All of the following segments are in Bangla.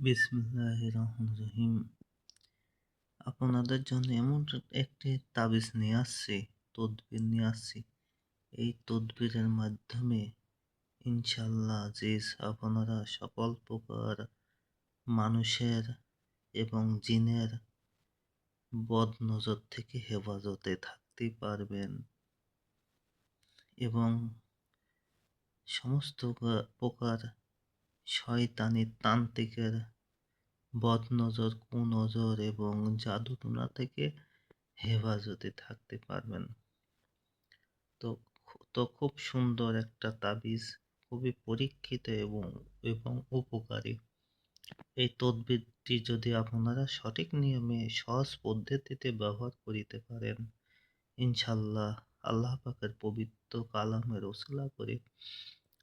বিসমিল্লাহির রহমানির রহিম। আপনাদের জন্য এমন একটি তাবিজ নিয়ে আসছি, তদবির নিয়ে আসছি। এই তদবিরের মাধ্যমে ইনশাল্লাহ আপনারা সকল প্রকার মানুষের এবং জিনের বদ নজর থেকে হেফাজতে থাকতে পারবেন এবং সমস্ত প্রকার শয়তানি তান্ত্রিকের বদনজর, কুনজর এবং জাদুটোনা থেকে হেফাজতে থাকতে পারবেন। তো খুব সুন্দর একটা তাবিজ, খুবই পরীক্ষিত এবং উপকারী। এই তদবিরটি যদি আপনারা সঠিক নিয়মে সহজ পদ্ধতিতে ব্যবহার করিতে পারেন, ইনশাল্লাহ আল্লাহ পাকের পবিত্র কালামের ওসিলা করে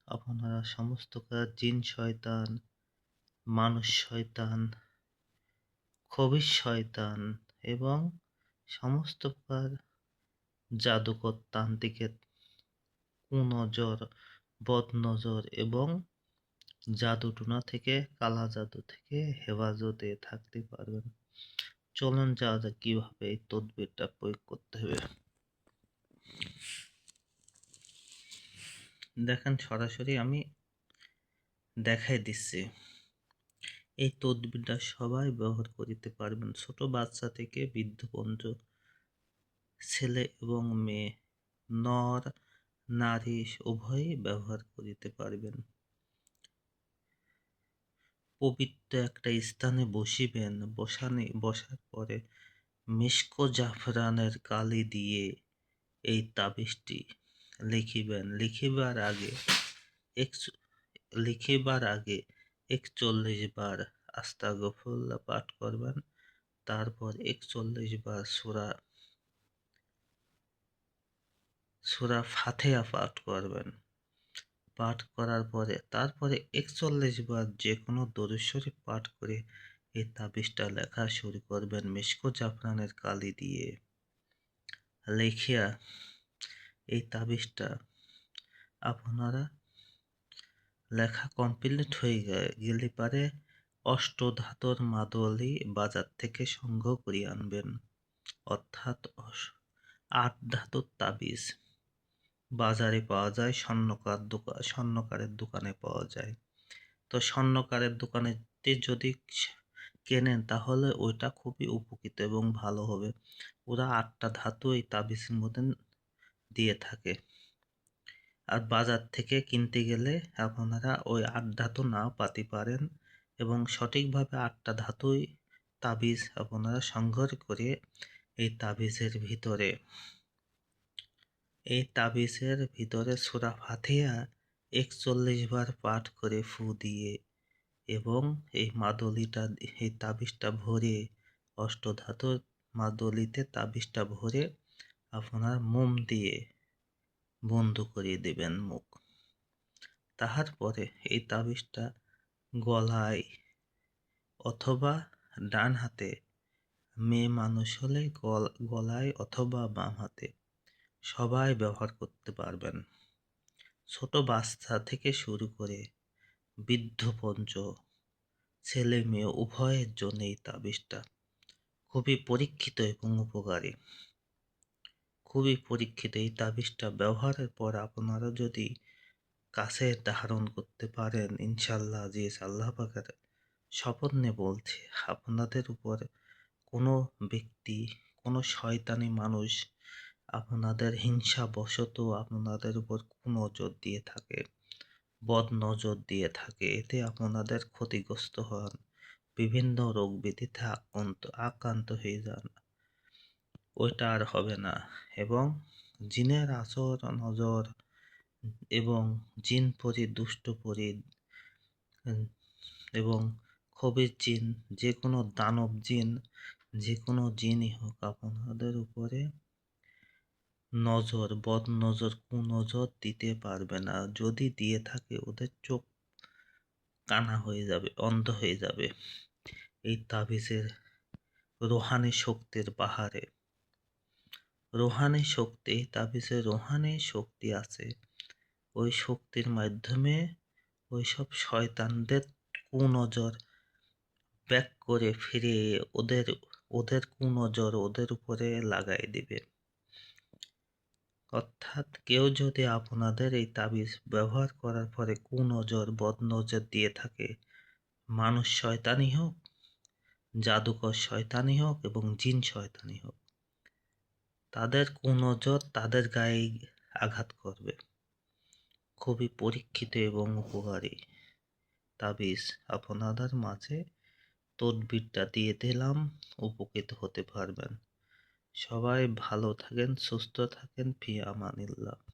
আপনারা সমস্ত কাজ জিন শয়তান, মানুষ শয়তান, খবিশ শয়তান এবং সমস্ত প্রকার জাদুকর তান্ত্রিকের কুনজর, বদনজর এবং জাদুটোনা থেকে, কালা জাদু থেকে হেফাজতে থাকতে পারবেন। চলুন যাওয়া যাক কিভাবে এই তদবিরটা প্রয়োগ করতে হবে। দেখেন, সরাসরি আমি দেখাই দিচ্ছি। এই তদবিরটা সবাই ব্যবহার করিতে পারবেন, ছোট বাচ্চা থেকে বৃদ্ধ পর্যন্ত, ছেলে এবং মেয়ে, নর নারী উভয়ই ব্যবহার করিতে পারবেন। পবিত্র একটা স্থানে বসিবেন, বসার পরে মিস্ক জাফরানের কালি দিয়ে এই তাবিজটি লিখিবেন। লিখিবার আগে ৪১ বার আস্তাগফিরুল্লাহ পাঠ করবেন। তারপর ৪১ বার সূরা ফাতিহা পাঠ করবেন। পাঠ করার পরে তারপরে ৪১ বার যে কোনো দরুদ শরীফ পাঠ করে এই তাবিজটা লেখা শুরু করবেন। মিস্ক জাফরানের কালি দিয়ে লেখিয়া এই তাবিজটা আপনারা লেখা কমপ্লিট হয়ে গেলে পারে অষ্টধাতুর মাদুলি বাজার থেকে সংগ্রহ করে আনবেন। অর্থাৎ ৮ ধাতুর তাবিজ বাজারে পাওয়া যায়, স্বর্ণকারের দোকানে পাওয়া যায়। তো স্বর্ণকারের দোকানে যদি কেনেন তাহলে ওইটা খুবই উপকৃত এবং ভালো হবে। ওরা ৮টা ধাতু এই তাবিজের মধ্যে দিয়ে থাকে। আর বাজার থেকে কিনতে গেলে আপনারা ওই ৮ ধাতু নাও পাতে পারেন এবং সঠিকভাবে ৮টা ধাতুই তাবিজ আপনারা সংগ্রহ করে এই তাবিজের ভিতরে সূরা ফাতিহা ৪১ বার পাঠ করে ফু দিয়ে এবং এই তাবিজটা ভরে অষ্টধাতুর মাদুলিতে তাবিজটা ভরে আপনার মোম দিয়ে বন্ধ করিয়ে দেবেন মুখ। তাহার পরে এই তাবিজটা গলায় অথবা ডান হাতে, মেয়ে মানুষ হলে গলায় অথবা বাম হাতে সবাই ব্যবহার করতে পারবেন। ছোট বাচ্চা থেকে শুরু করে বৃদ্ধ ছেলে মেয়ে উভয়ের জন্য এই তাবিজটা খুবই পরীক্ষিত এবং উপকারী। এই তাবিজটা ব্যবহারের পর আপনারা যদি কাছে ধারণ করতে পারেন, ইনশাল্লাহ আল্লাহ পাকের শপথ নিয়ে বলছি, আপনাদের উপর কোনো ব্যক্তি, কোনো শয়তানি মানুষ আপনাদের হিংসাবশত আপনাদের উপর কুনজর দিয়ে থাকে, বদনজর দিয়ে থাকে, এতে আপনাদের ক্ষতিগ্রস্ত হন, বিভিন্ন রোগ ব্যাধিতে আক্রান্ত হয়ে যান, ওইটা আর হবে না। এবং জিনের নজর এবং জিন পরি, দুষ্ট পরি এবং খবির জিন, যে কোনো দানব জিন, যে কোনো জিনই হোক আপনাদের উপরে বদনজর, কুনজর দিতে পারবে না। যদি দিয়ে থাকে ওদের চোখ কানা হয়ে যাবে, অন্ধ হয়ে যাবে। এই তাবিজের রোহানি শক্তির পাহাড়ে তাবিজের রোহানি শক্তি আছে। ওই শক্তির মাধ্যমে ওইসব শয়তানদের কুনজর ব্যাক করে ফিরে ওদের ওদের কুনজর ওদের উপরে লাগাই দিবে। অর্থাৎ কেউ যদি আপনাদের এই তাবিজ ব্যবহার করার পরে কুনজর বদনজর দিয়ে থাকে, মানুষ শয়তানি হোক, জাদুকর শয়তানি হোক এবং জিন শয়তানি হোক, তাদের কুনজর তাদের গায়েই আঘাত করবে। খুবই পরীক্ষিত এবং উপকারী তাবিজ আপনাদের মাঝে তদবিরটা দিয়ে দিলাম, উপকৃত হতে পারবেন। সবাই ভালো থাকেন, সুস্থ থাকেন, ফি আমানিল্লাহ।